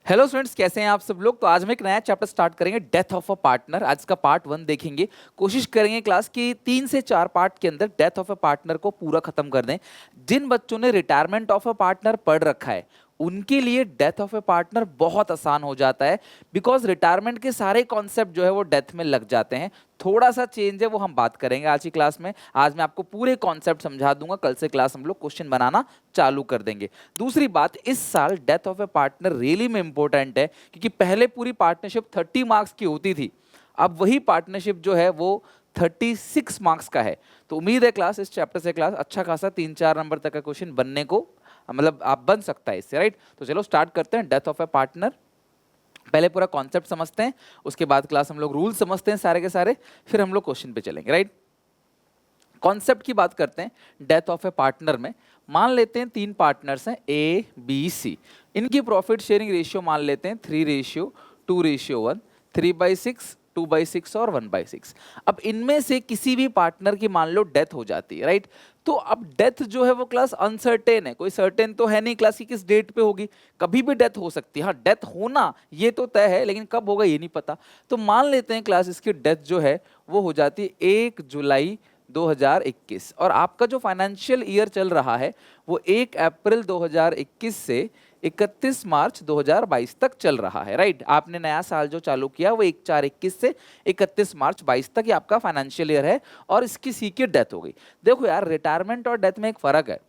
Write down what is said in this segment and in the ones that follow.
Hello students, कैसे हैं आप सब लोग। तो आज हम एक नया चैप्टर स्टार्ट करेंगे, डेथ ऑफ अ पार्टनर। आज का पार्ट 1 देखेंगे। कोशिश करेंगे क्लास की 3 से 4 पार्ट के अंदर डेथ ऑफ अ पार्टनर को पूरा खत्म कर दें। जिन बच्चों ने रिटायरमेंट ऑफ अ पार्टनर पढ़ रखा है उनके लिए डेथ ऑफ ए पार्टनर बहुत आसान हो जाता है, बिकॉज रिटायरमेंट के सारे कॉन्सेप्ट जो है वो डेथ में लग जाते हैं। थोड़ा सा चेंज है, वो हम बात करेंगे आज की क्लास में। आज मैं आपको पूरे कॉन्सेप्ट समझा दूंगा, कल से क्लास हम लोग क्वेश्चन बनाना चालू कर देंगे। दूसरी बात, इस साल death of A partner really में इंपॉर्टेंट है, क्योंकि पहले पूरी पार्टनरशिप 30 मार्क्स की होती थी, अब वही पार्टनरशिप जो है वो 36 मार्क्स का है। तो उम्मीद है क्लास इस चैप्टर से क्लास अच्छा खासा 3-4 नंबर तक का क्वेश्चन बनने को मतलब आप बन सकता है इससे, राइट। तो चलो स्टार्ट करते हैं डेथ ऑफ ए पार्टनर। पहले पूरा कॉन्सेप्ट समझते हैं, उसके बाद क्लास हम लोग रूल समझते हैं सारे के सारे, फिर हम लोग क्वेश्चन पे चलेंगे, राइट। कॉन्सेप्ट की बात करते हैं डेथ ऑफ ए पार्टनर में। मान लेते हैं 3 पार्टनर्स हैं ए बी सी। इनकी प्रॉफिट शेयरिंग रेशियो मान लेते हैं 3:2:1, 3/6, 2/6 और 1/6। अब इनमें से किसी भी पार्टनर की मान लो डेथ हो जाती है, राइट। तो अब डेथ जो है वो क्लास अनसर्टेन है, कोई सर्टेन तो है नहीं क्लास की किस डेट पे होगी। कभी भी डेथ हो सकती है, हाँ डेथ होना ये तो तय है, लेकिन कब होगा ये नहीं पता। तो मान लेते हैं क्लास इसकी डेथ जो है वो हो जाती है 1 जुलाई 2021, और आपका जो फाइनेंशियल ईयर चल रहा है वो 1 अप्रैल 2021 से 31 मार्च 2022 तक चल रहा है, राइट। आपने नया साल जो चालू किया वो 1/4/21 से 31 मार्च 22 तक ये आपका फाइनेंशियल ईयर है, और इसकी सी की डेथ हो गई। देखो यार, रिटायरमेंट और डेथ में एक फर्क है।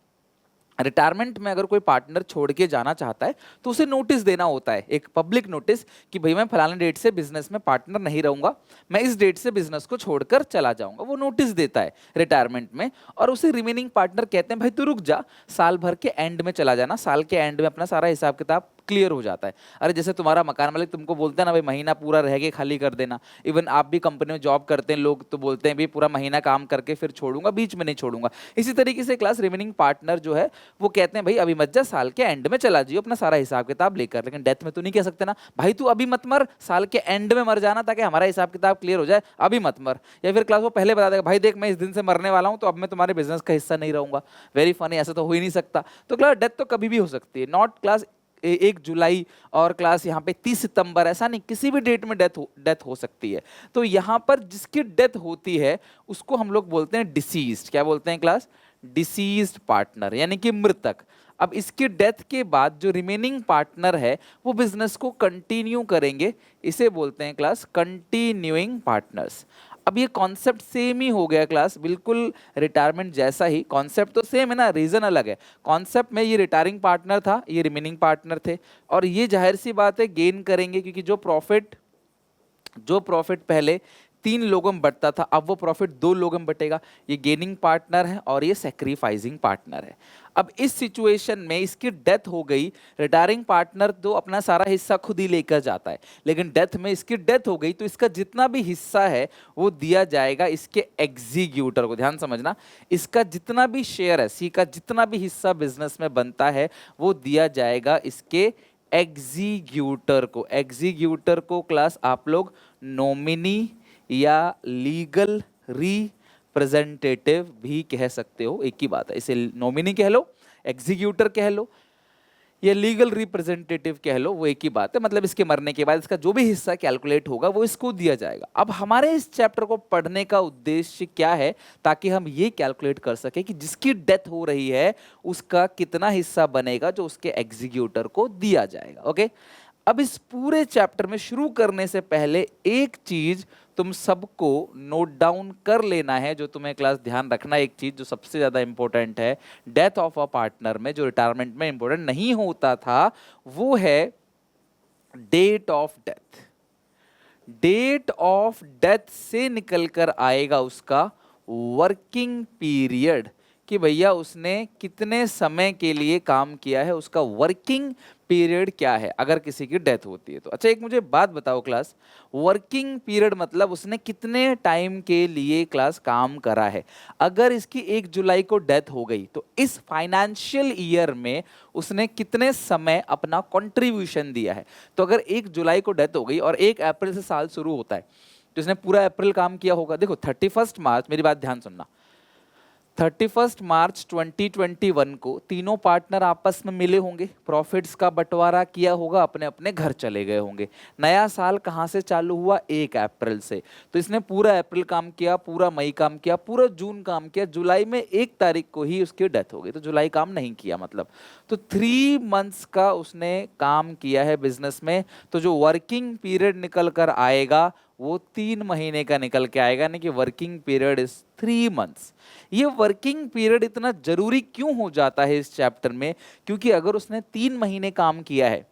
रिटायरमेंट में अगर कोई पार्टनर छोड़ के जाना चाहता है तो उसे नोटिस देना होता है, एक पब्लिक नोटिस, कि भाई मैं फलाने डेट से बिजनेस में पार्टनर नहीं रहूंगा, मैं इस डेट से बिजनेस को छोड़कर चला जाऊंगा। वो नोटिस देता है रिटायरमेंट में, और उसे रिमेनिंग पार्टनर कहते हैं भाई तू रुक जा, साल भर के एंड में चला जाना, साल के एंड में अपना सारा हिसाब किताब क्लियर हो जाता है। अरे जैसे तुम्हारा मकान मालिक तुमको बोलता है ना भाई महीना पूरा रह के खाली कर देना। इवन आप भी कंपनी में जॉब करते हैं लोग, तो बोलते हैं भाई पूरा महीना काम करके फिर छोड़ूंगा, बीच में नहीं छोड़ूंगा। इसी तरीके से क्लास रिमेनिंग पार्टनर जो है वो कहते हैं भाई अभी मत जा, साल के एंड में चला जाइए अपना सारा हिसाब किताब लेकर। लेकिन डेथ में तो नहीं कह सकते ना भाई तू अभी मत मर, साल के एंड में मर जाना ताकि हमारा हिसाब किताब क्लियर हो जाए, अभी मत मर। या फिर क्लास वो पहले बता देगा भाई देख मैं इस दिन से मरने वाला हूं, तो अब मैं तुम्हारे बिजनेस का हिस्सा नहीं रहूंगा। वेरी फनी, ऐसा तो हो ही नहीं सकता। तो क्लास डेथ तो कभी भी हो सकती है, नॉट क्लास 1 जुलाई और क्लास यहाँ पे 30 सितंबर, ऐसा नहीं, किसी भी डेट में डेथ हो सकती है। तो यहाँ पर जिसकी डेथ होती है उसको हम लोग बोलते हैं डिसीज्ड। क्या बोलते हैं क्लास? डिसीज्ड पार्टनर, यानी कि मृतक। अब इसकी डेथ के बाद जो रिमेनिंग पार्टनर है वो बिजनेस को कंटिन्यू करेंगे, इसे बोलते हैं क्लास कंटिन्यूइंग पार्टनर्स। अब ये कॉन्सेप्ट सेम ही हो गया क्लास, बिल्कुल रिटायरमेंट जैसा ही। कॉन्सेप्ट तो सेम है ना, रीजन अलग है। कॉन्सेप्ट में ये रिटायरिंग पार्टनर था, ये रिमेनिंग पार्टनर थे, और ये जाहिर सी बात है गेन करेंगे, क्योंकि जो प्रॉफिट पहले 3 लोगों में बंटता था अब वो प्रॉफिट 2 लोगों में बटेगा। ये गेनिंग पार्टनर है और ये सैक्रिफाइसिंग पार्टनर है। अब इस सिचुएशन में इसकी डेथ हो गई, रिटायरिंग पार्टनर तो अपना सारा हिस्सा खुद ही लेकर जाता है, लेकिन डेथ में इसकी डेथ हो गई तो इसका जितना भी हिस्सा है वो दिया जाएगा इसके एग्जीक्यूटर को। ध्यान समझना, इसका जितना भी शेयर है, सी का जितना भी हिस्सा बिजनेस में बनता है वो दिया जाएगा इसके एग्जीक्यूटर को। एग्जीक्यूटर को क्लास आप लोग नॉमिनी या लीगल रिप्रेजेंटेटिव भी कह सकते हो, एक ही बात है। इसे नॉमिनी कह लो, एग्जीक्यूटर कह लो, या लीगल रिप्रेजेंटेटिव कह लो, वो एक ही बात है। मतलब इसके मरने के बाद इसका जो भी हिस्सा कैलकुलेट होगा वो इसको दिया जाएगा। अब हमारे इस चैप्टर को पढ़ने का उद्देश्य क्या है, ताकि हम ये कैलकुलेट कर सके कि जिसकी डेथ हो रही है उसका कितना हिस्सा बनेगा जो उसके एग्जीक्यूटर को दिया जाएगा। ओके, अब इस पूरे चैप्टर में शुरू करने से पहले एक चीज तुम सबको नोट डाउन कर लेना है, जो तुम्हें क्लास ध्यान रखना है। एक चीज जो सबसे ज्यादा इंपॉर्टेंट है डेथ ऑफ अ पार्टनर में, जो रिटायरमेंट में इंपॉर्टेंट नहीं होता था, वो है date of death. Date of death से निकल कर आएगा उसका वर्किंग पीरियड, कि भैया उसने कितने समय के लिए काम किया है, उसका वर्किंग पीरियड क्या है अगर किसी की डेथ होती है तो। अच्छा एक मुझे बात बताओ क्लास, वर्किंग पीरियड मतलब उसने कितने टाइम के लिए क्लास काम करा है। अगर इसकी 1 जुलाई को डेथ हो गई तो इस फाइनेंशियल ईयर में उसने कितने समय अपना कंट्रीब्यूशन दिया है। तो अगर 1 जुलाई को डेथ हो गई और 1 अप्रैल से साल शुरू होता है तो इसने पूरा अप्रैल काम किया होगा। देखो 31 मार्च, मेरी बात ध्यान सुनना, 31 मार्च 2021 को तीनों पार्टनर आपस में मिले होंगे, प्रॉफिट्स का बंटवारा किया होगा, अपने अपने घर चले गए होंगे। नया साल कहाँ से चालू हुआ? 1 अप्रैल से। तो इसने पूरा अप्रैल काम किया, पूरा मई काम किया, पूरा जून काम किया, जुलाई में 1 तारीख को ही उसकी डेथ हो गई, तो जुलाई काम नहीं किया मतलब। तो 3 मंथ्स का उसने काम किया है बिजनेस में। तो जो वर्किंग पीरियड निकल कर आएगा वो 3 महीने का निकल के आएगा, यानी कि वर्किंग पीरियड इज 3 मंथ्स। ये वर्किंग पीरियड इतना जरूरी क्यों हो जाता है इस चैप्टर में? क्योंकि अगर उसने 3 महीने काम किया है,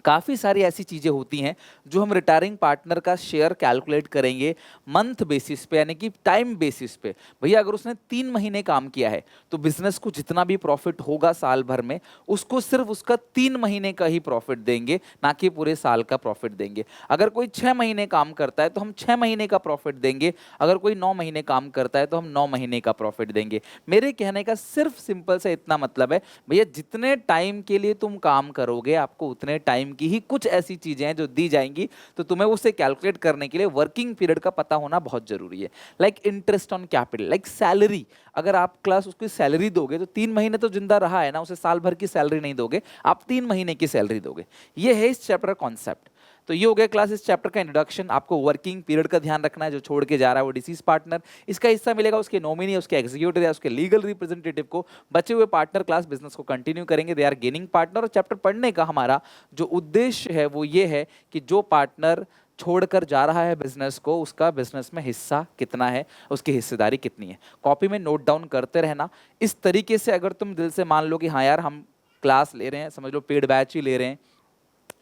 काफ़ी सारी ऐसी चीज़ें होती हैं जो हम रिटायरिंग पार्टनर का शेयर कैलकुलेट करेंगे मंथ बेसिस पे, यानी कि टाइम बेसिस पे। भैया अगर उसने 3 महीने काम किया है तो बिजनेस को जितना भी प्रॉफिट होगा साल भर में, उसको सिर्फ उसका 3 महीने का ही प्रॉफिट देंगे, ना कि पूरे साल का प्रॉफिट देंगे। अगर कोई 6 महीने काम करता है तो हम 6 महीने का प्रॉफिट देंगे, अगर कोई 9 महीने काम करता है तो हम 9 महीने का प्रॉफिट देंगे। मेरे कहने का सिर्फ सिंपल से इतना मतलब है, भैया जितने टाइम के लिए तुम काम करोगे आपको उतने टाइम की ही कुछ ऐसी चीजें हैं जो दी जाएंगी, तो तुम्हें उसे कैलकुलेट करने के लिए वर्किंग पीरियड का पता होना बहुत जरूरी है। Like interest on capital, like salary. अगर आप क्लास उसकी सैलरी दोगे तो 3 महीने तो जिंदा रहा है ना, उसे साल भर की सैलरी नहीं दोगे, आप 3 महीने की सैलरी दोगे। ये है इस चैप्टर का कॉन्सेप्ट। तो ये हो गया क्लास इस चैप्टर का इंट्रोडक्शन। आपको वर्किंग पीरियड का ध्यान रखना है, जो छोड़ के जा रहा है वो डिसीज पार्टनर, इसका हिस्सा मिलेगा उसके नॉमिनी, उसके एग्जीक्यूटिव या उसके लीगल रिप्रेजेंटेटिव को। बचे हुए पार्टनर क्लास बिजनेस को कंटिन्यू करेंगे, दे आर गेनिंग पार्टनर। और चैप्टर पढ़ने का हमारा जो उद्देश्य है वो ये है कि जो पार्टनर छोड़कर जा रहा है बिजनेस को, उसका बिजनेस में हिस्सा कितना है, उसकी हिस्सेदारी कितनी है। कॉपी में नोट डाउन करते रहना। इस तरीके से अगर तुम दिल से मान लो कि हाँ यार हम क्लास ले रहे हैं, समझ लो पेड बैच ही ले रहे हैं,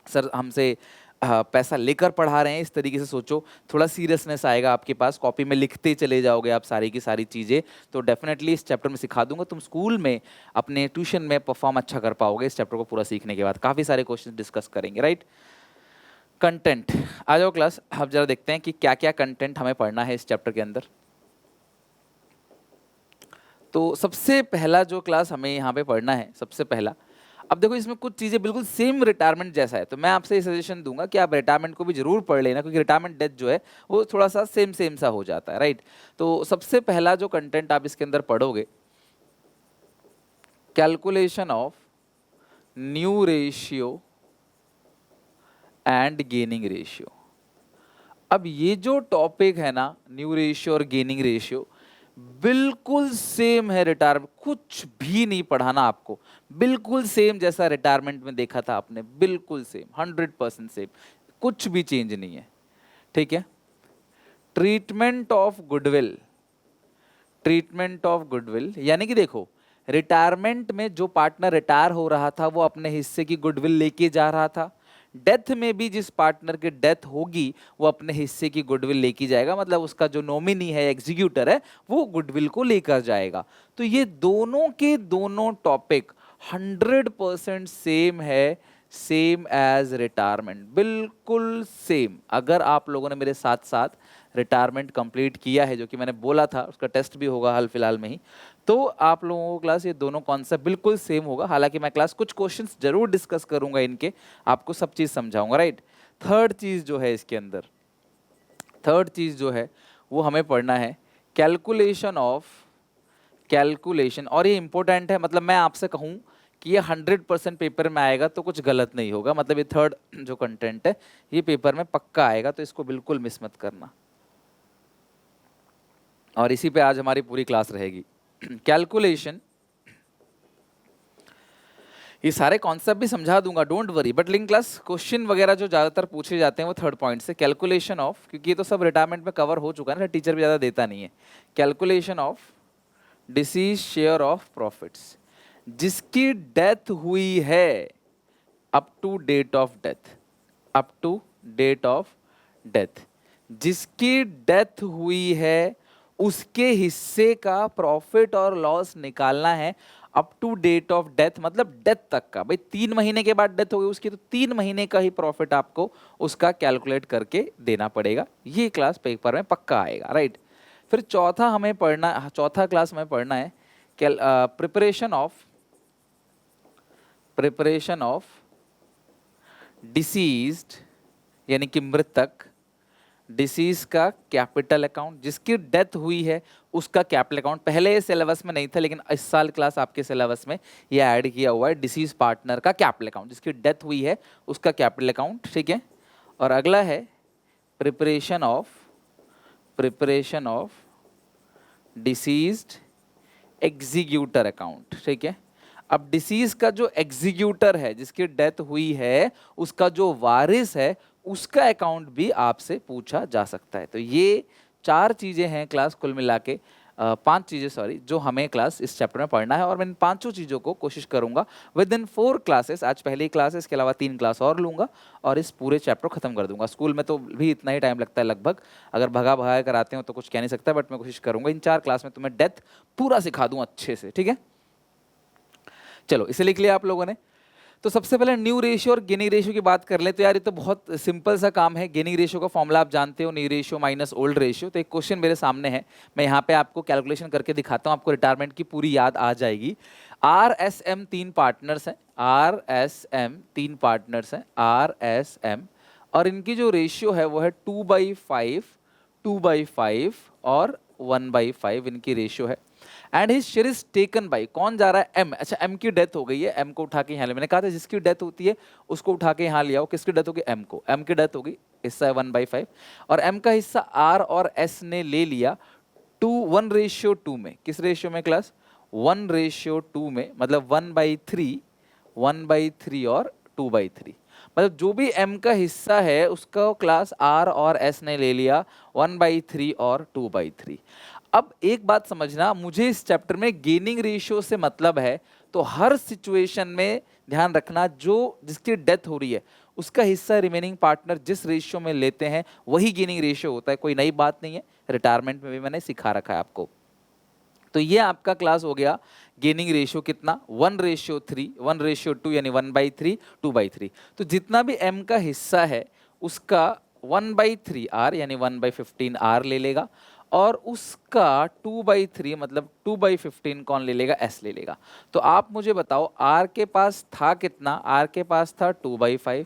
सर हमसे पैसा लेकर पढ़ा रहे हैं, इस तरीके से सोचो, थोड़ा सीरियसनेस आएगा आपके पास। कॉपी में लिखते चले जाओगे आप सारी की सारी चीज़ें, तो डेफिनेटली इस चैप्टर में सिखा दूंगा, तुम स्कूल में अपने ट्यूशन में परफॉर्म अच्छा कर पाओगे इस चैप्टर को पूरा सीखने के बाद। काफ़ी सारे क्वेश्चन डिस्कस करेंगे, राइट। कंटेंट, आ जाओ क्लास, अब जरा देखते हैं कि क्या क्या कंटेंट हमें पढ़ना है इस चैप्टर के अंदर। तो सबसे पहला जो क्लास हमें यहाँ पे पढ़ना है, सबसे पहला, अब देखो इसमें कुछ चीज़ें बिल्कुल सेम रिटायरमेंट जैसा है, तो मैं आपसे ये सजेशन दूंगा कि आप रिटायरमेंट को भी जरूर पढ़ लेना, क्योंकि रिटायरमेंट डेथ जो है वो थोड़ा सा सेम सेम सा हो जाता है, राइट। तो सबसे पहला जो कंटेंट आप इसके अंदर पढ़ोगे, calculation of new ratio and gaining ratio. अब ये जो टॉपिक है ना, न्यू रेशियो और गेनिंग रेशियो, बिल्कुल सेम है रिटायरमेंट, कुछ भी नहीं पढ़ाना आपको, बिल्कुल सेम जैसा रिटायरमेंट में देखा था आपने, बिल्कुल सेम, 100% सेम, कुछ भी चेंज नहीं है, ठीक है। Treatment of goodwill, treatment of goodwill यानी कि देखो, रिटायरमेंट में जो पार्टनर रिटायर हो रहा था वो अपने हिस्से की गुडविल लेके जा रहा था, डेथ में भी जिस पार्टनर की डेथ होगी वो अपने हिस्से की गुडविल लेके जाएगा, मतलब उसका जो नॉमिनी है, एग्जीक्यूटर है, वो गुडविल को लेकर जाएगा। तो ये दोनों के दोनों टॉपिक 100% सेम है, सेम एज रिटायरमेंट, बिल्कुल सेम। अगर आप लोगों ने मेरे साथ साथ रिटायरमेंट कंप्लीट किया है, जो कि मैंने बोला था, उसका टेस्ट भी होगा हाल फिलहाल में ही, तो आप लोगों को क्लास ये दोनों कॉन्सेप्ट बिल्कुल सेम होगा। हालांकि मैं क्लास कुछ क्वेश्चंस जरूर डिस्कस करूंगा इनके, आपको सब चीज़ समझाऊंगा, राइट। थर्ड चीज़ जो है इसके अंदर, थर्ड चीज़ जो है वो हमें पढ़ना है कैलकुलेशन ऑफ, कैलकुलेशन, और ये इंपॉर्टेंट है, मतलब मैं आपसे कहूँ कि ये 100% पेपर में आएगा तो कुछ गलत नहीं होगा, मतलब ये थर्ड जो कंटेंट है ये पेपर में पक्का आएगा, तो इसको बिल्कुल मिस मत करना। और इसी पे आज हमारी पूरी क्लास रहेगी। कैलकुलेशन, ये सारे कॉन्सेप्ट भी समझा दूंगा, don't worry, but link class question वगैरह जो ज़्यादातर पूछे जाते हैं वो थर्ड पॉइंट से, कैलकुलेशन ऑफ, क्योंकि ये तो सब रिटायरमेंट में कवर हो चुका है ना, टीचर भी ज़्यादा देता नहीं है। Calculation of deceased share of profits, जिसकी डेथ हुई है up to date of death, up to date of death, जिसकी डेथ हुई है उसके हिस्से का प्रॉफिट और लॉस निकालना है up to date of death, मतलब डेथ तक का। भाई 3 महीने के बाद डेथ हो गई उसकी, तो 3 महीने का ही प्रॉफिट आपको उसका कैलकुलेट करके देना पड़ेगा। ये क्लास पेपर में पक्का आएगा, राइट। फिर चौथा हमें पढ़ना, चौथा क्लास में पढ़ना है preparation of, preparation of deceased यानी कि मृतक डिसीज का कैपिटल अकाउंट, जिसकी डेथ हुई है उसका कैपिटल अकाउंट। पहले सिलेबस में नहीं था लेकिन इस साल क्लास आपके सिलेबस में ये ऐड किया हुआ है, डिसीज पार्टनर का कैपिटल अकाउंट, जिसकी डेथ हुई है उसका कैपिटल अकाउंट, ठीक है। और अगला है preparation of deceased executor account, ठीक है। अब डिसीज का जो एग्जीक्यूटर है, जिसकी डेथ हुई है, उसका जो वारिस है, उसका अकाउंट भी आपसे पूछा जा सकता है। तो ये 4 चीजें हैं क्लास, कुल मिला के 5 चीजें सॉरी, जो हमें क्लास इस चैप्टर में पढ़ना है। और मैं इन 5 चीजों को कोशिश करूंगा विद इन 4 क्लासेस, आज पहली क्लास है, इसके अलावा 3 क्लास और लूंगा और इस पूरे चैप्टर को खत्म कर दूंगा। स्कूल में तो भी इतना ही टाइम लगता है लगभग, अगर भगा भगा कराते हो तो कुछ कह नहीं सकता, बट मैं कोशिश करूंगा इन 4 क्लास में तुम्हें डेथ पूरा सिखा दूं अच्छे से, ठीक है। चलो इसे लिख लिया आप लोगों ने। तो सबसे पहले न्यू रेशियो और गेनिंग रेशियो की बात कर ले, तो यार ये तो बहुत सिंपल सा काम है। गेनिंग रेशियो का फॉर्मूला आप जानते हो, new ratio minus old ratio. तो एक क्वेश्चन मेरे सामने है, मैं यहाँ पे आपको कैलकुलेशन करके दिखाता हूँ, आपको रिटायरमेंट की पूरी याद आ जाएगी। RSM 3 पार्टनर्स हैं, RSM 3 पार्टनर्स हैं, RSM, और इनकी जो रेशियो है वो है 2/5, 2/5 और 1/5 इनकी रेशियो है। And his share is taken by, कौन जा रहा है? एम। अच्छा, एम की डेथ हो गई है, एम को उठा के यहाँ ले, मैंने कहा था जिसकी डेथ होती है उसको उठा के यहाँ ले आओ। किसकी डेथ होगी? एम को। एम की डेथ होगी, हिस्सा है 1/5, और एम का हिस्सा आर और एस ने ले लिया 1:2 में। किस रेशियो में क्लास? 1:2 में, मतलब 1/3, 1/3 और 2/3। मतलब जो भी m का हिस्सा है उसका क्लास r और s ने ले लिया 1/3 और 2/3। अब एक बात समझना, मुझे इस चैप्टर में गेनिंग रेशियो से मतलब है, तो हर सिचुएशन में ध्यान रखना जो जिसकी डेथ हो रही है उसका हिस्सा रिमेनिंग पार्टनर जिस रेशियो में लेते हैं वही गेनिंग रेशियो होता है। कोई नई बात नहीं है, रिटायरमेंट में भी मैंने सिखा रखा है आपको। तो ये आपका क्लास हो गया गेनिंग रेशियो कितना? 1:3, 1:2 यानी 1/3, 2/3। तो जितना भी m का हिस्सा है उसका 1/3 r यानी 1/15 r ले लेगा, और उसका 2/3 मतलब 2/15 कौन ले लेगा? s ले लेगा। तो आप मुझे बताओ r के पास था कितना? r के पास था 2/5,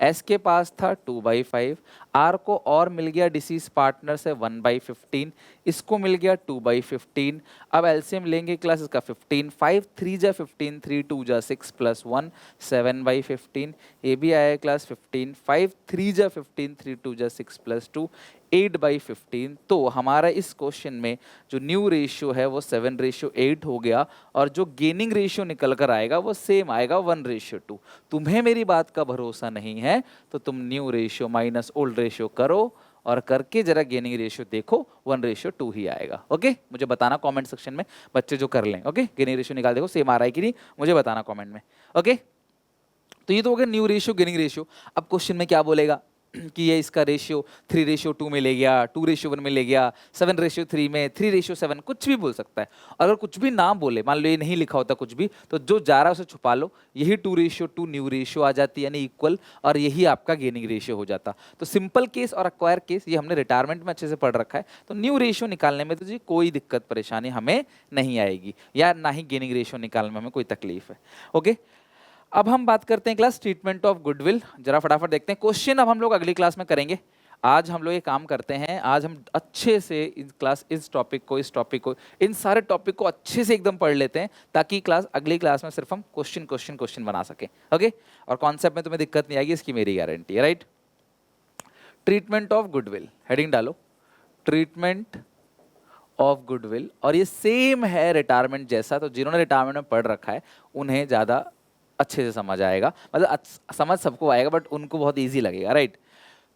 एस के पास था 2/5, आर को और मिल गया डिसीज पार्टनर से 1/15, इसको मिल गया 2/15। अब एलसीएम लेंगे क्लास इसका 15, 5 3 जा 15, 3 2 जा 6 प्लस 1 7/15। ये भी आया क्लास 15, 5 3 जा 15, 3 2 जा 6 प्लस 2 8/15। तो हमारा इस क्वेश्चन में जो न्यू रेशियो है वो 7:8 हो गया, और जो गेनिंग रेशियो निकल कर आएगा वो सेम आएगा 1:2। तुम्हें मेरी बात का भरोसा नहीं है तो तुम new ratio minus old ratio करो, और करके जरा गेनिंग रेशियो देखो 1:2 ही आएगा। ओके, मुझे बताना कमेंट सेक्शन में, बच्चे जो कर लें। ओके, गेनिंग रेशियो निकाल देखो सेम आ रहा है कि नहीं, मुझे बताना कमेंट में। ओके, तो ये तो हो गया न्यू रेशियो गेनिंग रेशियो। अब क्वेश्चन में क्या बोलेगा कि ये इसका रेशियो 3:2 में ले गया, 2:1 में ले गया, 7:3 में, 3:7, कुछ भी बोल सकता है। अगर कुछ भी ना बोले, मान लो ये नहीं लिखा होता कुछ भी, तो जो जा रहा है उसे छुपा लो, यही 2:2 न्यू रेशियो आ जाती है, यानी इक्वल, और यही आपका गेनिंग रेशियो हो जाता। तो सिंपल केस और अक्वायर केस ये हमने रिटायरमेंट में अच्छे से पढ़ रखा है, तो न्यू रेशियो निकालने में तो जी कोई दिक्कत परेशानी हमें नहीं आएगी, या ना ही गेनिंग रेशियो निकालने में हमें कोई तकलीफ है। ओके, अब हम बात करते हैं क्लास ट्रीटमेंट ऑफ गुडविल। जरा फटाफट देखते हैं क्वेश्चन, अब हम लोग अगली क्लास में करेंगे। आज हम लोग ये काम करते हैं, आज हम अच्छे से इस टॉपिक को, इन सारे टॉपिक को अच्छे से एकदम पढ़ लेते हैं, ताकि क्लास अगली क्लास में सिर्फ हम क्वेश्चन बना सकें। ओके, और कॉन्सेप्ट में तुम्हें दिक्कत नहीं आएगी, इसकी मेरी गारंटी है। Right, treatment of goodwill, heading डालो ट्रीटमेंट ऑफ गुडविल, और ये सेम है रिटायरमेंट जैसा, तो जिन्होंने रिटायरमेंट में पढ़ रखा है उन्हें ज़्यादा अच्छे से समझ आएगा, मतलब समझ सबको आएगा बट उनको बहुत इजी लगेगा। राइट,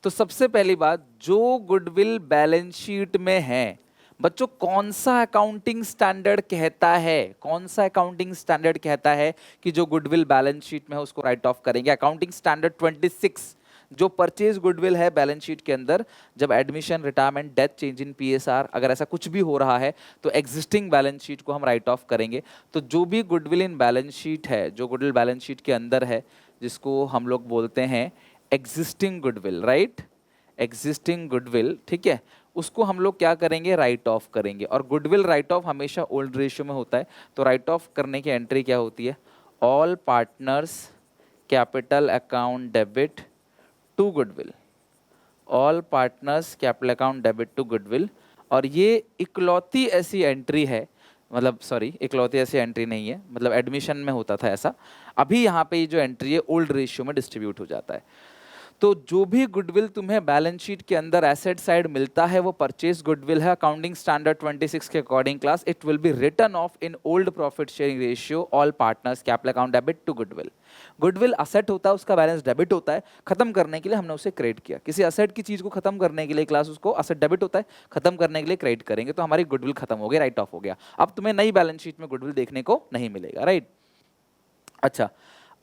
तो सबसे पहली बात, जो गुडविल बैलेंस शीट में है, बच्चों कौन सा अकाउंटिंग स्टैंडर्ड कहता है, कौन सा अकाउंटिंग स्टैंडर्ड कहता है कि जो गुडविल बैलेंस शीट में है उसको राइट ऑफ करेंगे? अकाउंटिंग स्टैंडर्ड 26, जो परचेज गुडविल है बैलेंस शीट के अंदर, जब admission, retirement, death, change in PSR, अगर ऐसा कुछ भी हो रहा है तो एग्जिस्टिंग बैलेंस शीट को हम राइट ऑफ करेंगे। तो जो भी गुडविल इन बैलेंस शीट है, जो गुडविल बैलेंस शीट के अंदर है, जिसको हम लोग बोलते हैं existing goodwill, right, existing goodwill, ठीक है, उसको हम लोग क्या करेंगे? राइट ऑफ करेंगे। और गुडविल राइट ऑफ हमेशा ओल्ड रेशियो में होता है, तो राइट ऑफ करने की एंट्री क्या होती है? All partners capital account debit to goodwill, all partners capital account debit to goodwill. और ये इकलौती ऐसी एंट्री है, मतलब सॉरी इकलौती ऐसी एंट्री नहीं है, मतलब एडमिशन में होता था ऐसा, अभी यहाँ पे ये जो एंट्री है ओल्ड रेशियो में डिस्ट्रीब्यूट हो जाता है। तो जो भी गुडविल तुम्हें बैलेंस शीट के अंदर एसेट साइड मिलता है वो परचेज गुडविल है। अकाउंटिंग स्टैंडर्ड 26 के according class it will be written off in old profit sharing ratio all partners capital account debit to goodwill. Goodwill asset होता है, उसका बैलेंस डेबिट होता है, खत्म करने के लिए हमने उसे क्रेडिट किया। किसी असेट की चीज को खत्म करने के लिए क्लास उसको असेट डेबिट होता है, खत्म करने के लिए क्रेडिट करेंगे तो हमारी गुडविल खत्म हो गई, राइट ऑफ हो गया। अब तुम्हें नई बैलेंस शीट में गुडविल देखने को नहीं मिलेगा, राइट। अच्छा,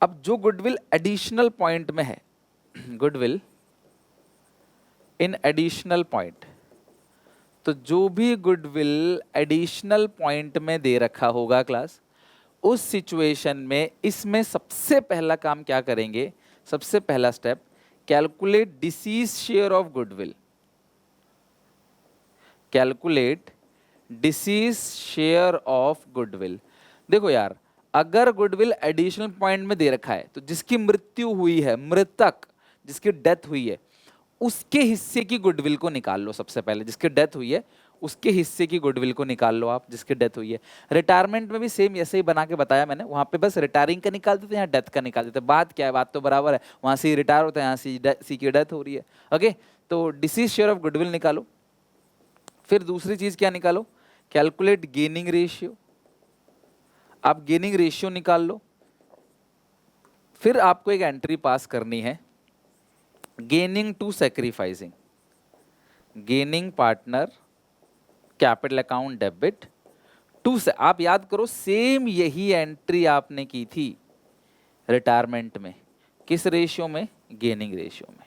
अब जो गुडविल एडिशनल पॉइंट में है, गुडविल इन एडिशनल पॉइंट, तो जो भी गुडविल एडिशनल पॉइंट में दे रखा होगा क्लास, उस सिचुएशन में इसमें सबसे पहला काम क्या करेंगे, सबसे पहला step, calculate disease share of goodwill. Calculate disease share of goodwill. देखो यार, अगर गुडविल एडिशनल पॉइंट में दे रखा है तो जिसकी मृत्यु हुई है, मृतक जिसकी डेथ हुई है, उसके हिस्से की गुडविल को निकाल लो। सबसे पहले जिसकी डेथ हुई है उसके हिस्से की गुडविल को निकाल लो आप, जिसकी डेथ हुई है। रिटायरमेंट में भी सेम ऐसे ही बना के बताया मैंने, वहां पे बस रिटायरिंग का निकाल देते हैं, यहाँ डेथ का निकाल देते हैं। बात क्या है, बात तो बराबर है, वहां से रिटायर होता है, यहाँ से सी की डेथ हो रही है। ओके, तो डिसीज शेयर ऑफ गुडविल निकालो। फिर दूसरी चीज क्या निकालो, कैलकुलेट गेनिंग रेशियो। आप गेनिंग रेशियो निकाल लो। फिर आपको एक एंट्री पास करनी है, gaining to sacrificing, gaining partner capital account debit to से। आप याद करो सेम यही एंट्री आपने की थी रिटायरमेंट में, किस रेशियो में, गेनिंग रेशियो में।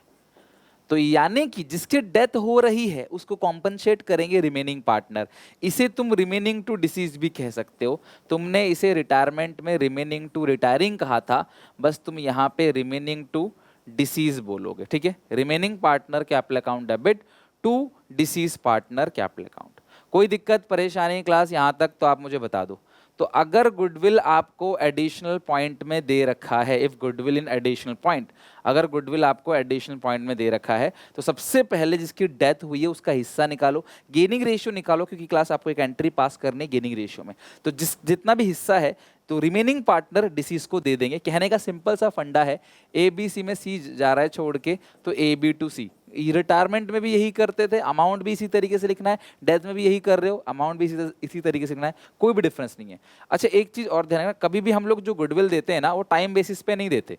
तो यानी कि जिसकी डेथ हो रही है उसको कॉम्पनसेट करेंगे रिमेनिंग पार्टनर। इसे तुम रिमेनिंग टू डिसीज भी कह सकते हो। तुमने इसे रिटायरमेंट में रिमेनिंग टू रिटायरिंग कहा था, बस तुम यहाँ पे रिमेनिंग टू डिसीज बोलोगे, ठीक है। Remaining partner capital account debit to deceased partner capital account. कोई दिक्कत परेशानी क्लास यहाँ तक तो आप मुझे बता दो। तो अगर गुडविल आपको एडिशनल पॉइंट में दे रखा है, if goodwill in additional point, अगर गुडविल आपको एडिशनल पॉइंट में दे रखा है तो सबसे पहले जिसकी डेथ हुई है उसका हिस्सा निकालो, गेनिंग रेशियो निकालो, क्योंकि क्लास आपको एक एंट्री पास करनी है गेनिंग रेशियो में। तो जितना भी हिस्सा है तो रिमेनिंग पार्टनर डिसीज को दे देंगे। कहने का सिंपल सा फंडा है, ए बी सी में सी जा रहा है छोड़ के, तो A B to C. Retirement में भी यही करते थे, अमाउंट भी इसी तरीके से लिखना है, डेथ में भी यही कर रहे हो, अमाउंट भी इसी तरीके से लिखना है, कोई भी डिफरेंस नहीं है। अच्छा, एक चीज और ध्यान रखना, कभी भी हम लोग जो गुडविल देते हैं ना वो टाइम बेसिस पे नहीं देते।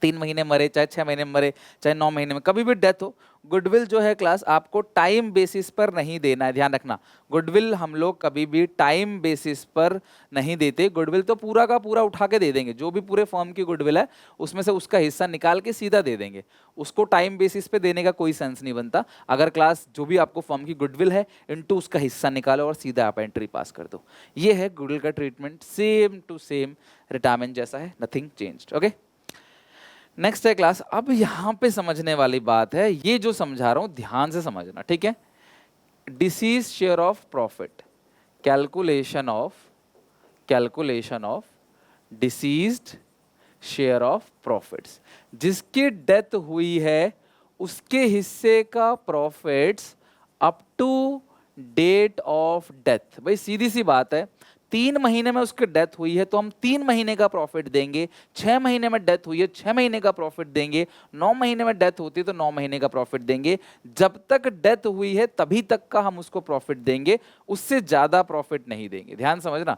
3 महीने मरे, चाहे 6 महीने मरे, चाहे 9 महीने में, कभी भी डेथ हो, गुडविल जो है क्लास आपको टाइम बेसिस पर नहीं देना है, ध्यान रखना। गुडविल हम लोग कभी भी टाइम बेसिस पर नहीं देते। गुडविल तो पूरा का पूरा उठा के दे देंगे, जो भी पूरे फर्म की गुडविल है उसमें से उसका हिस्सा निकाल के सीधा दे देंगे। उसको टाइम बेसिस पे देने का कोई सेंस नहीं बनता। अगर क्लास जो भी आपको फर्म की गुडविल है इनटू उसका हिस्सा निकालो और सीधा आप एंट्री पास कर दो। ये है गुडविल का treatment, same to same retirement जैसा है, नथिंग चेंज्ड। ओके, नेक्स्ट है क्लास, अब यहां पे समझने वाली बात है, ये जो समझा रहा हूं ध्यान से समझना, ठीक है। Deceased share of profit, calculation of deceased share of profits. जिसकी डेथ हुई है उसके हिस्से का profits up to date of death. भाई सीधी सी बात है, 3 महीने में उसकी डेथ हुई है तो हम 3 महीने का प्रॉफिट देंगे, 6 महीने में डेथ हुई है 6 महीने का प्रॉफिट देंगे, 9 महीने में डेथ होती है तो 9 महीने का प्रॉफिट देंगे। जब तक डेथ हुई है तभी तक का हम उसको प्रॉफिट देंगे, उससे ज्यादा प्रॉफिट नहीं देंगे। ध्यान समझना,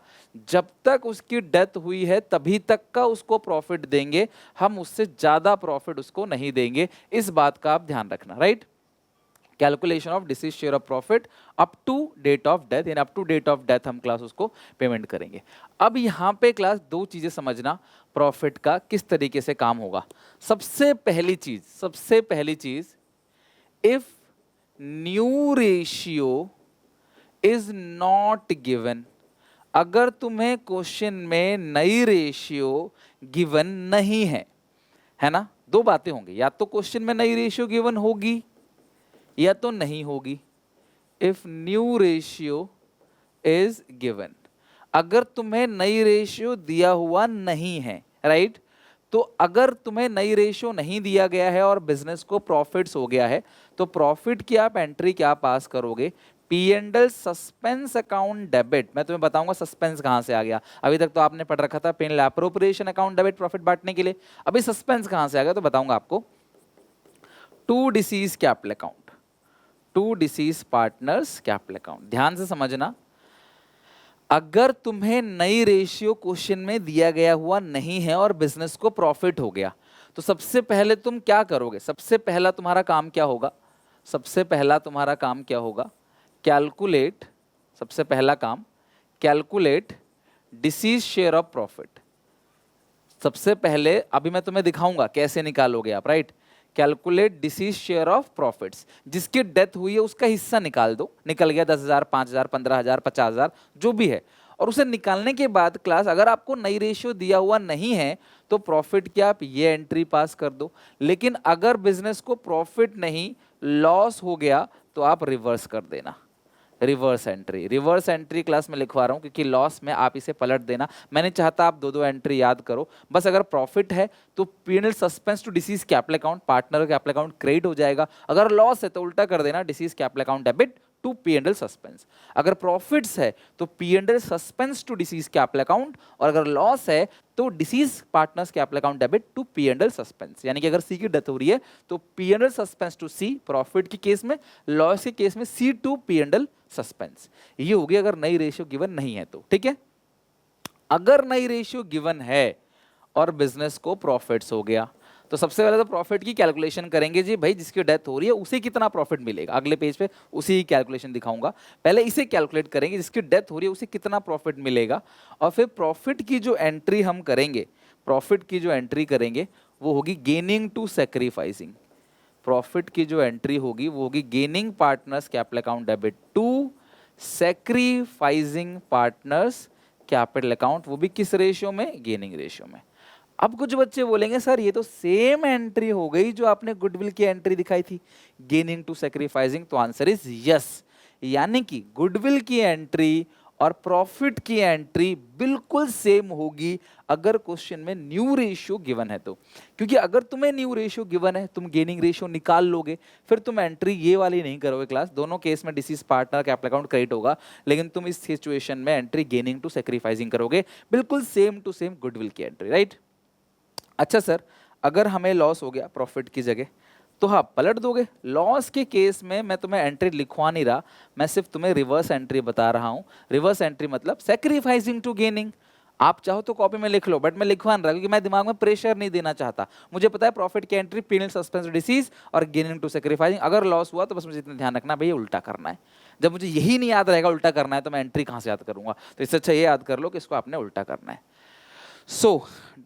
जब तक उसकी डेथ हुई है तभी तक का उसको प्रॉफिट देंगे, हम उससे ज्यादा प्रॉफिट उसको नहीं देंगे। इस बात का आप ध्यान रखना, right. Calculation of deceased share of profit up to date of death, यानी up to date of death हम क्लास उसको पेमेंट करेंगे। अब यहां पे क्लास 2 चीजें समझना, प्रॉफिट का किस तरीके से काम होगा। सबसे पहली चीज, if new ratio is not given, अगर तुम्हें क्वेश्चन में नई रेशियो गिवन नहीं है ना, 2 बातें होंगी, या तो क्वेश्चन में नई रेशियो गिवन होगी या तो नहीं होगी। If new ratio is given, अगर तुम्हें नई रेशियो दिया हुआ नहीं है, राइट, तो अगर तुम्हें नई रेशियो नहीं दिया गया है और बिजनेस को प्रॉफिट्स हो गया है, तो प्रॉफिट की आप एंट्री क्या पास करोगे? P and L suspense account debit. मैं तुम्हें बताऊंगा सस्पेंस कहां से आ गया। अभी तक तो आपने पढ़ रखा था pen appropriation account debit, profit बांटने के लिए। अभी सस्पेंस कहां से आ गया तो बताऊंगा आपको। To deceased capital account, to deceased partners capital account. ध्यान से समझना, अगर तुम्हें नई रेशियो क्वेश्चन में दिया गया हुआ नहीं है और बिजनेस को प्रॉफिट हो गया, तो सबसे पहले तुम क्या करोगे? सबसे पहला तुम्हारा काम क्या होगा? सबसे पहला तुम्हारा काम क्या होगा? कैलकुलेट, सबसे पहला काम calculate disease share of profit. सबसे पहले अभी मैं तुम्हें दिखाऊंगा कैसे निकालोगे आप, right? Calculate disease share of profits. जिसकी डेथ हुई है उसका हिस्सा निकाल दो। निकल गया 10,000, 5,000, 15,000, 50,000, जो भी है। और उसे निकालने के बाद क्लास, अगर आपको नई रेशियो दिया हुआ नहीं है तो प्रॉफिट की आप ये एंट्री पास कर दो। लेकिन अगर बिजनेस को प्रॉफिट नहीं, लॉस हो गया, तो आप रिवर्स कर देना। Reverse entry, reverse entry class में लिखवा रहा हूं क्योंकि लॉस में आप इसे पलट देना। मैं नहीं चाहता आप दो दो एंट्री याद करो। बस अगर प्रॉफिट है तो PNL suspense to deceased capital account, partner capital account credit हो जाएगा। अगर लॉस है तो उल्टा कर देना, deceased capital account debit to PNL suspense. अगर प्रॉफिट्स है तो PNL suspense to deceased capital account, और अगर लॉस है तो deceased partners capital account debit to PNL suspense. यानी कि अगर सी की डेथ हो रही है तो PNL suspense to C profit के केस में, लॉस के केस में सी टू पीएनएल सस्पेंस। ये होगी अगर नई रेशियो गिवन नहीं है तो, ठीक है? अगर नई रेशियो गिवन है और बिजनेस को प्रॉफिट्स हो गया, तो सबसे पहले तो प्रॉफिट की कैलकुलेशन करेंगे जी। भाई जिसकी डेथ हो रही है उसे कितना प्रॉफिट मिलेगा, अगले पेज पे उसी की कैलकुलेशन दिखाऊंगा। पहले इसे कैलकुलेट करेंगे, जिसकी डेथ हो रही है उसे कितना प्रॉफिट मिलेगा। और फिर प्रॉफिट की जो एंट्री हम करेंगे, प्रॉफिट की जो एंट्री करेंगे वो होगी गेनिंग टू सैक्रिफाइसिंग। प्रॉफिट की जो एंट्री होगी वो होगी gaining partners capital account debit to sacrificing partners capital account, वो भी किस रेशियो में? गेनिंग रेशियो में। अब कुछ बच्चे बोलेंगे सर ये तो सेम एंट्री हो गई जो आपने गुडविल की एंट्री दिखाई थी, गेनिंग टू सैक्रिफाइसिंग। तो आंसर इज यस, यानी कि गुडविल की एंट्री और प्रॉफिट की एंट्री बिल्कुल सेम होगी अगर क्वेश्चन में न्यू रेशियो गिवन है तो। क्योंकि अगर तुम्हें न्यू रेशियो गिवन है, तुम गेनिंग रेशियो निकाल लोगे, फिर तुम एंट्री ये वाली नहीं करोगे क्लास। दोनों केस में disease partner capital account credit होगा, लेकिन तुम इस सिचुएशन में एंट्री गेनिंग टू सैक्रिफाइसिंग करोगे, बिल्कुल सेम टू सेम गुडविल की एंट्री, राइट? अच्छा सर, अगर हमें लॉस हो गया प्रॉफिट की जगह, तो हाँ पलट दोगे। लॉस के केस में मैं तुम्हें एंट्री लिखवा नहीं रहा, मैं सिर्फ तुम्हें रिवर्स एंट्री बता रहा हूँ। रिवर्स एंट्री मतलब सैक्रिफाइसिंग टू गेनिंग। आप चाहो तो कॉपी में लिख लो, बट मैं लिखवा नहीं रहा क्योंकि मैं दिमाग में प्रेशर नहीं देना चाहता। मुझे पता है प्रॉफिट की एंट्री पीनल सस्पेंस डिसीज और गेनिंग टू सैक्रिफाइसिंग। अगर लॉस हुआ तो बस मुझे इतना ध्यान रखना भैया उल्टा करना है। जब मुझे यही नहीं याद रहेगा उल्टा करना है, तो मैं एंट्री कहाँ से याद करूंगा? तो इससे अच्छा ये याद कर लो कि इसको आपने उल्टा करना है। सो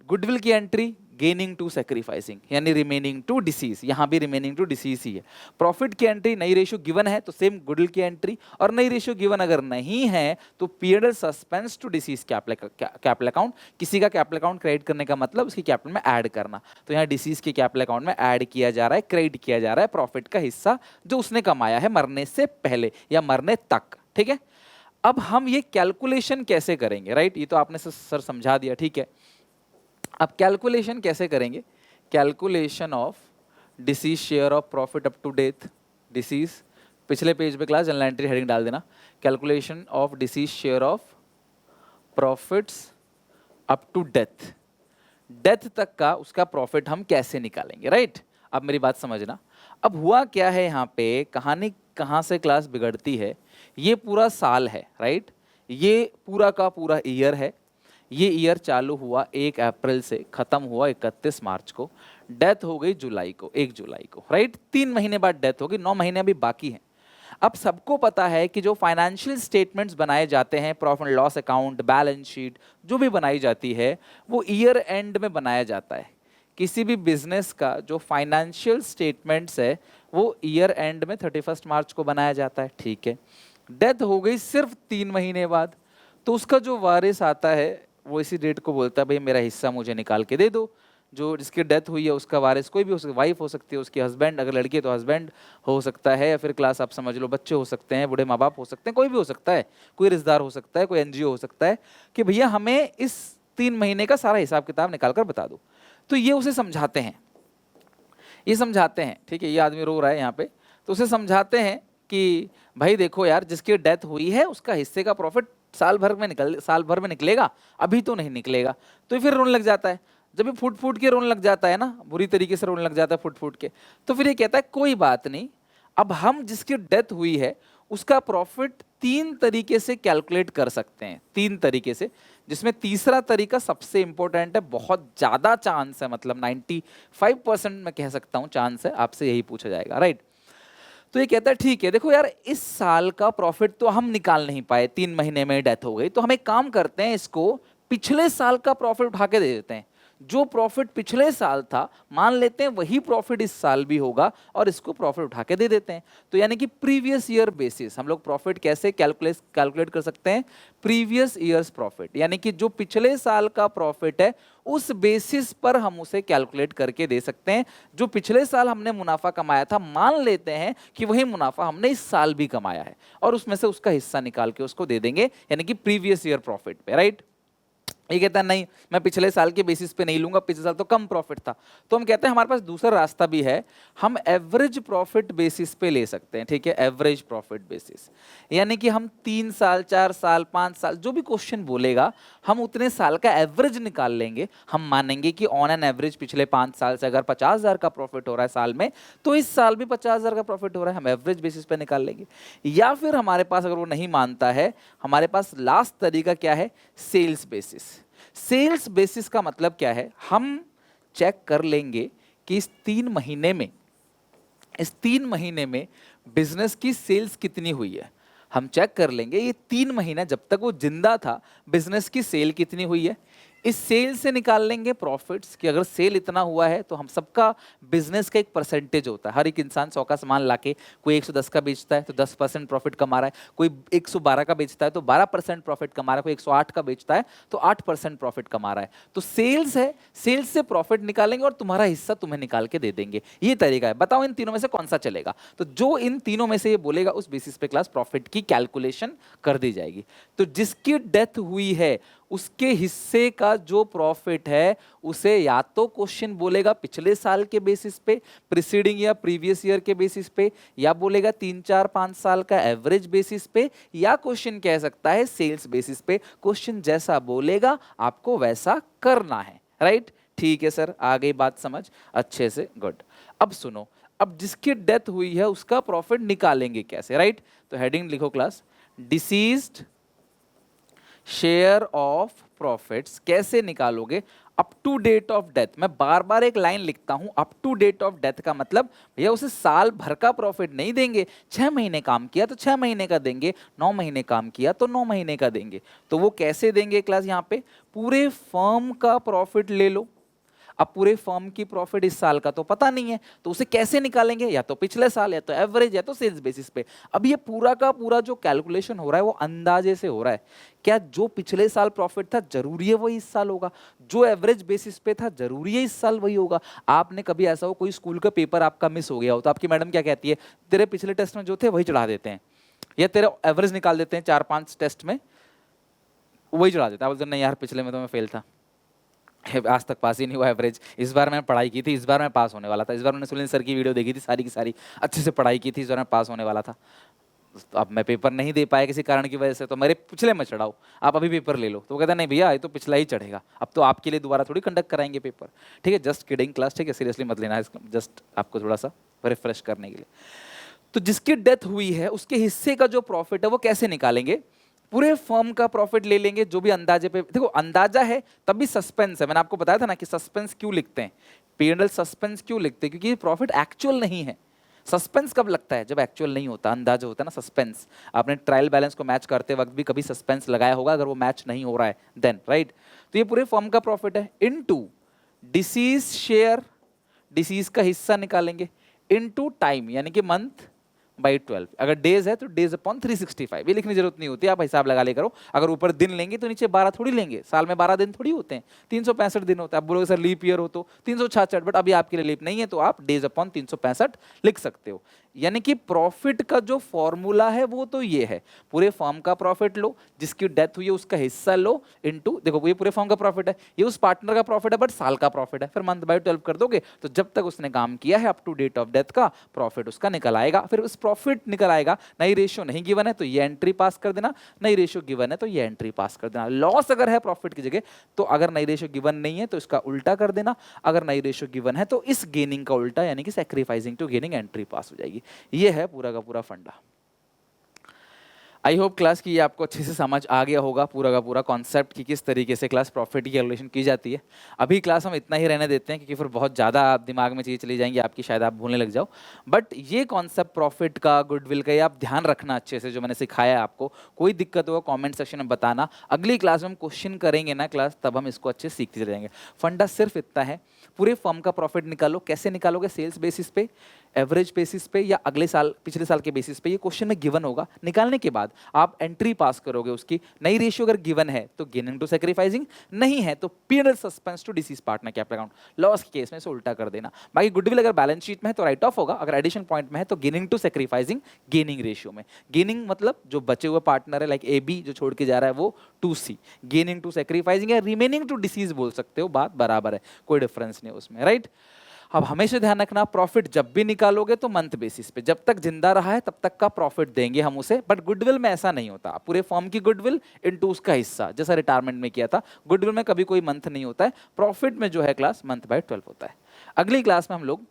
गुडविल की एंट्री गेनिंग टू सैक्रिफाइसिंग, यानी रिमेनिंग टू डिसीज। यहां भी रिमेनिंग टू डिसीज ही है। प्रॉफिट की एंट्री नई रेशियो गिवन है तो सेम गुडविल की एंट्री, और नई रेशियो गिवन अगर नहीं है तो period suspense to deceased capital account. किसी का कैपिटल अकाउंट क्रेडिट करने का मतलब उसकी कैपिटल में ऐड करना। तो यहाँ डिसीज के कैपिटल अकाउंट में ऐड किया जा रहा है, क्रेडिट किया जा रहा है प्रॉफिट का हिस्सा जो उसने कमाया है मरने से पहले या मरने तक, ठीक है? अब हम ये कैलकुलेशन कैसे करेंगे, राइट? ये तो आपने सर समझा दिया, ठीक है। अब कैलकुलेशन कैसे करेंगे? Calculation of deceased share of profit up to death. Deceased, पिछले पेज पे क्लास जनरल एंट्री हेडिंग डाल देना, calculation of deceased share of profits up to death. Death तक का उसका प्रॉफिट हम कैसे निकालेंगे, राइट? अब मेरी बात समझना। अब हुआ क्या है यहाँ पे, कहानी कहाँ से क्लास बिगड़ती है। ये पूरा साल है, राइट? ये पूरा का पूरा ईयर है। ये ईयर चालू हुआ 1 अप्रैल से, खत्म हुआ 31 मार्च को। डेथ हो गई जुलाई को, 1 जुलाई को, राइट? 3 महीने बाद डेथ होगी, 9 महीने अभी बाकी हैं। अब सबको पता है कि जो फाइनेंशियल स्टेटमेंट्स बनाए जाते हैं, profit and loss account, balance sheet जो भी बनाई जाती है, वो ईयर एंड में बनाया जाता है। किसी भी बिजनेस का जो फाइनेंशियल स्टेटमेंट्स है वो ईयर एंड में 31 मार्च को बनाया जाता है, ठीक है? डेथ हो गई सिर्फ 3 महीने बाद, तो उसका जो वारिस आता है वो इसी डेट को बोलता है भाई मेरा हिस्सा मुझे निकाल के दे दो। जो जिसकी डेथ हुई है उसका वारिस कोई भी हो सकता है, वाइफ हो सकती है, उसकी हस्बैंड, अगर लड़की है तो हस्बैंड हो सकता है, या फिर क्लास आप समझ लो बच्चे हो सकते हैं, बूढ़े माँ बाप हो सकते हैं, कोई भी हो सकता है, कोई रिश्तेदार हो सकता है, कोई एनजीओ हो सकता है कि भैया हमें इस 3 महीने का सारा हिसाब किताब निकाल कर बता दो। तो ये उसे समझाते हैं, ये समझाते हैं, ठीक है, ये आदमी रो रहा है यहाँ पे, तो उसे समझाते हैं कि भाई देखो यार, जिसकी डेथ हुई है उसका हिस्से का प्रॉफिट साल भर में निकलेगा, अभी तो नहीं निकलेगा। तो ये फिर रोने लग जाता है। जब ये फूट फूट के रोने लग जाता है ना, बुरी तरीके से रोने लग जाता है फूट फूट के, तो फिर ये कहता है कोई बात नहीं, अब हम जिसकी डेथ हुई है उसका प्रॉफिट 3 तरीके से कैलकुलेट कर सकते हैं, 3 तरीके से, जिसमें तीसरा तरीका सबसे इंपॉर्टेंट है, बहुत ज्यादा चांस है, मतलब 95% मैं कह सकता हूं चांस है आपसे यही पूछा जाएगा, राइट। तो ये कहता है ठीक है, देखो यार इस साल का प्रॉफिट तो हम निकाल नहीं पाए, 3 महीने में डेथ हो गई, तो हम एक काम करते हैं, इसको पिछले साल का प्रॉफिट उठा के दे देते हैं। जो प्रॉफिट पिछले साल था मान लेते हैं वही प्रॉफिट इस साल भी होगा और इसको प्रॉफिट उठा के दे देते हैं। तो यानी कि प्रीवियस ईयर बेसिस हम लोग प्रॉफिट कैसे कैलकुलेट कर सकते हैं, प्रीवियस ईयर्स प्रॉफिट, यानी कि जो पिछले साल का प्रॉफिट है उस बेसिस पर हम उसे कैलकुलेट करके दे सकते हैं। जो पिछले साल हमने मुनाफा कमाया था मान लेते हैं कि वही मुनाफा हमने इस साल भी कमाया है और उसमें से उसका हिस्सा निकाल के उसको दे देंगे, यानी कि प्रीवियस ईयर प्रॉफिट पे, राइट। ये कहता है नहीं, मैं पिछले साल के बेसिस पे नहीं लूंगा, पिछले साल तो कम प्रॉफिट था। तो हम कहते हैं हमारे पास दूसरा रास्ता भी है, हम एवरेज प्रॉफिट बेसिस पे ले सकते हैं, ठीक है, एवरेज प्रॉफिट बेसिस, यानी कि हम 3 साल 4 साल 5 साल जो भी क्वेश्चन बोलेगा हम उतने साल का एवरेज निकाल लेंगे। हम मानेंगे कि ऑन एन एवरेज पिछले 5 साल से अगर 50,000 का प्रॉफिट हो रहा है साल में, तो इस साल भी 50,000 का प्रॉफिट हो रहा है, हम एवरेज बेसिस पे निकाल लेंगे। या फिर हमारे पास अगर वो नहीं मानता है, हमारे पास लास्ट तरीका क्या है, सेल्स बेसिस। सेल्स बेसिस का मतलब क्या है, हम चेक कर लेंगे कि इस 3 महीने में बिजनेस की सेल्स कितनी हुई है। हम चेक कर लेंगे ये 3 महीना जब तक वो जिंदा था बिजनेस की सेल कितनी हुई है। इस सेल से निकाल लेंगे प्रॉफिट्स कि अगर सेल इतना हुआ है तो हम सबका बिजनेस का एक परसेंटेज होता है। हर एक इंसान 100 का सामान लाके कोई 110 का बेचता है तो 10% प्रॉफिट कमा रहा है, कोई 112 का बेचता है तो 12% प्रॉफिट कमा रहा है, कोई 108 का बेचता है तो 8% प्रॉफिट कमा रहा है। तो सेल्स है, सेल्स से प्रॉफिट निकालेंगे और तुम्हारा हिस्सा तुम्हें निकाल के दे देंगे। ये तरीका है, बताओ इन तीनों में से कौन सा चलेगा। तो जो इन तीनों में से ये बोलेगा उस बेसिस पे क्लास प्रॉफिट की कैलकुलेशन कर दी जाएगी। तो जिसकी डेथ हुई है उसके हिस्से का जो प्रॉफिट है उसे या तो क्वेश्चन बोलेगा पिछले साल के बेसिस पे, प्रीसीडिंग या प्रीवियस ईयर के बेसिस पे, या बोलेगा 3 4 5 साल का एवरेज बेसिस पे, या क्वेश्चन कह सकता है सेल्स बेसिस पे। क्वेश्चन जैसा बोलेगा आपको वैसा करना है, राइट। ठीक है सर, आ गई बात समझ अच्छे से, गुड। अब सुनो, अब जिसकी डेथ हुई है उसका प्रॉफिट निकालेंगे कैसे, राइट। तो हेडिंग लिखो class, deceased share of profits. कैसे निकालोगे, up to date of death. मैं बार बार एक लाइन लिखता हूं, up to date of death का मतलब भैया उसे साल भर का प्रॉफिट नहीं देंगे, 6 महीने काम किया तो 6 महीने का देंगे, 9 महीने काम किया तो 9 महीने का देंगे। तो वो कैसे देंगे क्लास, यहां पे पूरे फर्म का प्रॉफिट ले लो। अब पूरे फर्म की प्रॉफिट इस साल का तो पता नहीं है, तो उसे कैसे निकालेंगे, या तो पिछले साल, या तो एवरेज, या तो सेल्स बेसिस पे। अब ये पूरा का पूरा जो कैलकुलेशन हो रहा है वो अंदाजे से हो रहा है। क्या जो पिछले साल प्रॉफिट था जरूरी है वही इस साल होगा, जो एवरेज बेसिस पे था जरूरी है इस साल वही होगा। आपने कभी ऐसा हो कोई स्कूल का पेपर आपका मिस हो गया हो तो आपकी मैडम क्या कहती है, तेरे पिछले टेस्ट में जो थे वही चढ़ा देते हैं, या तेरे एवरेज निकाल देते हैं 4-5 टेस्ट में वही चढ़ा देता है। बोलते नहीं यार पिछले में तो मैं फेल था, आज तक पास ही नहीं हुआ एवरेज, इस बार मैंने पढ़ाई की थी, इस बार मैं पास होने वाला था, इस बार मैंने सुनील सर की वीडियो देखी थी सारी की सारी, अच्छे से पढ़ाई की थी, इस बार मैं पास होने वाला था। तो अब मैं पेपर नहीं दे पाया किसी कारण की वजह से, तो मेरे पिछले में चढ़ाओ, आप अभी पेपर ले लो। तो वो कहता नहीं भैया ये तो पिछला ही चढ़ेगा, अब तो आपके लिए दोबारा थोड़ी कंडक्ट कराएंगे पेपर। ठीक है, जस्ट किडिंग क्लास, ठीक है, सीरियसली मत लेना, जस्ट आपको थोड़ा सा रिफ्रेश करने के लिए। तो जिसकी डेथ हुई है उसके हिस्से का जो प्रॉफिट है वो कैसे निकालेंगे, पूरे फर्म का प्रॉफिट ले लेंगे जो भी अंदाजे पे। देखो अंदाजा है तब भी सस्पेंस है, मैंने आपको बताया था ना कि सस्पेंस क्यों लिखते हैं, पीएनएल सस्पेंस क्यों लिखते हैं, क्योंकि प्रॉफिट एक्चुअल नहीं है। सस्पेंस कब लगता है, जब एक्चुअल नहीं होता, अंदाजा होता है ना सस्पेंस। आपने ट्रायल बैलेंस को मैच करते वक्त भी कभी सस्पेंस लगाया होगा, अगर वो मैच नहीं हो रहा है देन, राइट। तो ये पूरे फर्म का प्रॉफिट है इनटू डिसीज शेयर, डिसीज का हिस्सा निकालेंगे, इनटू टाइम यानी कि मंथ, बाई 12। अगर डेज है तो डेज अपॉन 365, ये लिखने की जरूरत नहीं होती, आप हिसाब लगा ले करो। अगर ऊपर दिन लेंगे तो नीचे 12 थोड़ी लेंगे, साल में 12 दिन थोड़ी होते हैं, 365 दिन होता है। आप बोलोगे सर लीप ईयर हो तो 366, बट अभी आपके लिए लीप नहीं है तो आप डेज अपॉन 365 लिख सकते हो। यानी कि प्रॉफिट का जो फॉर्मूला है वो तो ये है, पूरे फर्म का प्रॉफिट लो, जिसकी डेथ हुई है उसका हिस्सा लो, इनटू, देखो ये पूरे फर्म का प्रॉफिट है, ये उस पार्टनर का प्रॉफिट है बट साल का प्रॉफिट है, फिर मंथ बाय 12 कर दोगे तो जब तक उसने काम किया है up to date of death का प्रॉफिट उसका निकल आएगा। फिर उस प्रॉफिट निकल आएगा, नई रेशियो नहीं गिवन है तो ये एंट्री पास कर देना, नई रेशियो गिवन है तो ये एंट्री पास कर देना। लॉस अगर है प्रॉफिट की जगह तो अगर नई रेशियो गिवन नहीं है तो इसका उल्टा कर देना, अगर नई रेशियो गिवन है तो इस गेनिंग का उल्टा यानी कि sacrificing to gaining entry pass हो जाएगी। ये है पूरा का पूरा फंडा। आई होप क्लास की ये आपको अच्छे से समझ आ गया होगा, पूरा का पूरा कॉन्सेप्ट कि किस तरीके से क्लास प्रॉफिट की कैलकुलेशन की जाती है। अभी क्लास हम इतना ही रहने देते हैं क्योंकि फिर बहुत ज़्यादा आप दिमाग में चीज़ें चली जाएंगी आपकी, शायद आप भूलने लग जाओ। बट ये कॉन्सेप्ट प्रॉफिट का, गुडविल का, ये आप ध्यान रखना अच्छे से, जो मैंने सिखाया है आपको। कोई दिक्कत होगा कॉमेंट सेक्शन में बताना, अगली क्लास में हम क्वेश्चन करेंगे ना क्लास, तब हम इसको अच्छे से सीखते चले जाएंगे। फंडा सिर्फ इतना है, पूरे फर्म का प्रॉफिट निकालो। कैसे निकालोगे? सेल्स बेसिस पे, एवरेज बेसिस पे या अगले साल पिछले साल के बेसिस पे, ये क्वेश्चन में गिवन होगा। निकालने के बाद आप एंट्री पास करोगे उसकी। नई रेशियो अगर गिवन है तो गेनिंग टू सैक्रिफाइसिंग, नहीं है तो period suspense to deceased partner capital account. Loss के केस में इसे उल्टा कर देना। बाकी गुडविल अगर बैलेंस शीट में है तो राइट ऑफ होगा, अगर एडिशन पॉइंट में है तो gaining to sacrificing gaining ratio में। गेनिंग मतलब जो बचे हुए पार्टनर है, लाइक ए बी जो छोड़ के जा रहा है वो 2C। गेनिंग टू सैक्रिफाइसिंग या रिमेनिंग टू डिसीज बोल सकते हो, बात बराबर है, कोई डिफरेंस नहीं उसमें, राइट। अब हमेशा ध्यान रखना, प्रॉफिट जब भी निकालोगे तो मंथ बेसिस पे, जब तक जिंदा रहा है तब तक का प्रॉफिट देंगे हम उसे। बट गुडविल में ऐसा नहीं होता, पूरे फर्म की गुडविल इनटू उसका हिस्सा, जैसा रिटायरमेंट में किया था। गुडविल में कभी कोई मंथ नहीं होता है, प्रॉफिट में जो है क्लास मंथ बाय 12 होता है। अगली क्लास में हम लोग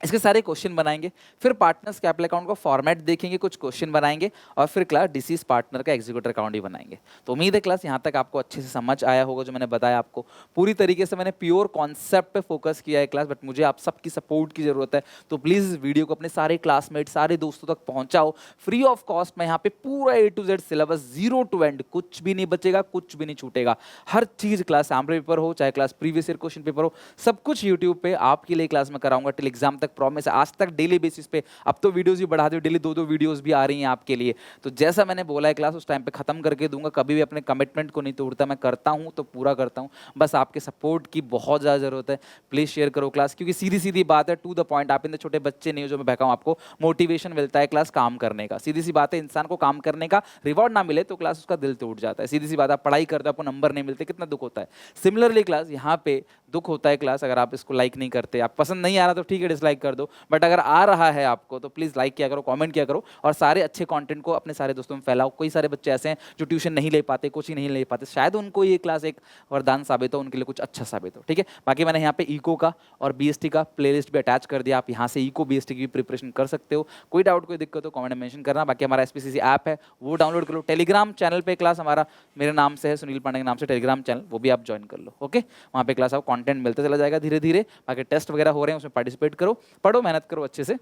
इसके सारे क्वेश्चन बनाएंगे, फिर पार्टनर्स कैपिटल अकाउंट का फॉर्मेट देखेंगे, कुछ क्वेश्चन बनाएंगे और फिर क्लास डिसीज पार्टनर का एग्जीक्यूटिव अकाउंट ही बनाएंगे। तो उम्मीद है क्लास यहाँ तक आपको अच्छे से समझ आया होगा, जो मैंने बताया आपको पूरी तरीके से मैंने प्योर कॉन्सेप्ट पे फोकस किया है क्लास। बट मुझे आप सबकी सपोर्ट की जरूरत है, तो प्लीज़ इस वीडियो को अपने सारे क्लासमेट, सारे दोस्तों तक पहुँचाओ। फ्री ऑफ कॉस्ट मैं यहाँ पे पूरा A to Z syllabus, zero to end, कुछ भी नहीं बचेगा, कुछ भी नहीं छूटेगा। हर चीज़, क्लास सैम्पल पेपर हो चाहे class previous year question paper हो, सब कुछ यूट्यूब पे आपके लिए क्लास में कराऊंगा टिल एग्जाम तक, प्रॉमिस। आज तक डेली बेसिस पे, अब तो वीडियोस भी बढ़ा दो, डेली 2-2 वीडियोस भी आ रही हैं आपके लिए। तो जैसा मैंने बोला है क्लास उस टाइम पे खत्म करके दूंगा, कभी भी अपने कमिटमेंट को नहीं तोड़ता, मैं करता हूं तो पूरा करता हूं। बस आपके सपोर्ट की बहुत ज़्यादा जरूरत है, प्लीज़ शेयर करो क्लास, क्योंकि सीधी सीधी बात है, टू द पॉइंट। आप इतने छोटे बच्चे नहीं हो जो मैं बहकाऊं आपको, मोटिवेशन मिलता है क्लास काम करने का। सीधी सी बात है, इंसान को काम करने का रिवॉर्ड ना मिले तो क्लास उसका दिल टूट जाता है। सीधी सी बात, आप पढ़ाई करते हो आपको नंबर नहीं मिलते, कितना दुख होता है। सिमिलरली क्लास यहाँ पे दुख होता है क्लास, अगर आप इसको लाइक नहीं करते, आप पसंद नहीं आ रहा तो ठीक है डिसलाइक कर दो, बट अगर आ रहा है आपको तो प्लीज़ लाइक किया करो, कमेंट किया करो और सारे अच्छे कंटेंट को अपने सारे दोस्तों में फैलाओ। कोई सारे बच्चे ऐसे हैं जो ट्यूशन नहीं ले पाते, कोचिंग नहीं ले पाते, शायद उनको ये क्लास एक वरदान साबित हो, उनके लिए कुछ अच्छा साबित हो, ठीक है। बाकी मैंने यहाँ पे इको का और BST का प्लेलिस्ट भी अटैच कर दिया, आप यहाँ से इको BST की भी प्रिपरेशन कर सकते हो। कोई डाउट कोई दिक्कत हो कमेंट में मेंशन करना। बाकी हमारा SPCC ऐप है वो डाउनलोड कर लो। टेलीग्राम चैनल पे क्लास हमारा मेरे नाम से है, सुनील पांडे के नाम से टेलीग्राम चैनल, वो भी आप ज्वाइन कर लो, ओके। वहाँ पे क्लास आपको कंटेंट मिलता चला जाएगा धीरे धीरे। बाकी टेस्ट वगैरह हो रहे हैं, उसमें पार्टिसिपेट करो, पढ़ो, मेहनत करो अच्छे से।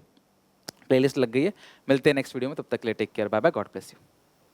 प्लेलिस्ट लग गई है। मिलते हैं नेक्स्ट वीडियो में, तब तक के लिए take care, bye bye, god bless you.